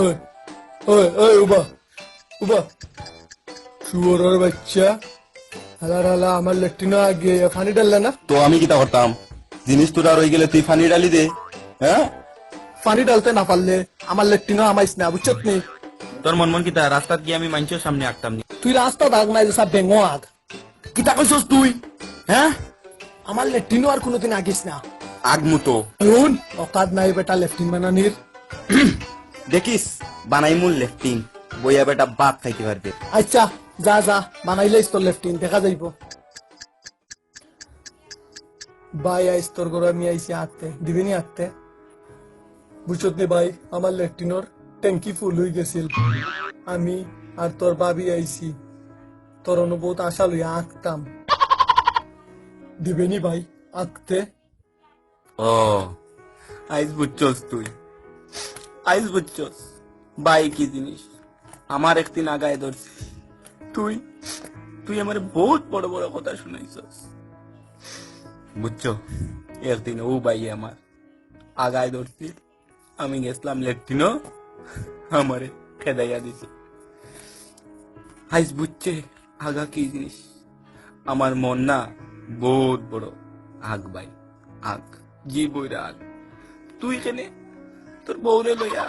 ওই ওই ওই উবা উবা শুয়োরের বাচ্চা হালা হালা আমার লেট্রিনও আগে পানি ডাললে না। তো আমি কিতা করতাম? জিনিস তোরা রয়ে গেলে তুই ফানি ডালি দে। হ্যাঁ, পানি ডালতে না পারলে আমার লেট্রিনও আমাইস না, বুঝছত নি? তোর মন মন কিতা রাস্তাত গিয়ে আমি মানুষের সামনে আঁকতাম নি। তুই রাস্তা দাগ নাই যে সব বেঙ্গো আগ। কিতা কইছস তুই? হ্যাঁ, আমার লেট্রিনও আর কোনোদিন আগিস না। আগমুতো শুন, অকাদ নাই বেটা লেফটিন বানানির। দেখিস বানাই মূল লেফটিং বইয়া বেটা বাপ খাইতে পারবে। আচ্ছা যা যা বানাইলেই তোর লেফটিন দেখা যাইব। ভাই আইস তোর ঘরে আমি আইসি আঁকতে দিবিনি আঁকতে, বুঝছত নি ভাই? আমার লেট্রিনোর ট্যাঙ্কি ফুল হয়ে গেছিল, আমি আর তোর ভাবি আইসি তোর অনুভূত আশা লইয়া আঁকতাম, দিবেনি ভাই আঁকতে? ও আইস বুঝছস তুই, আইস বুঝছস বাই কি জিনিস। আমার একদিন আগায় ধরছিস তুই, তুই আমার বহুত বড় বড় কথা শুনাইছস, বুঝছো? একদিন ও বাই আমার আগায় ধরছি, আমি গেছিলাম লেট্রিনো, আমারে খেদাইয়া দিছে। আইস বুঝছে আগা কি জিনিস। আমার মন না বহুত বড় আগ ভাই, আগ জি বইরা আগ। তুই এখানে তোর বউরে লইয়া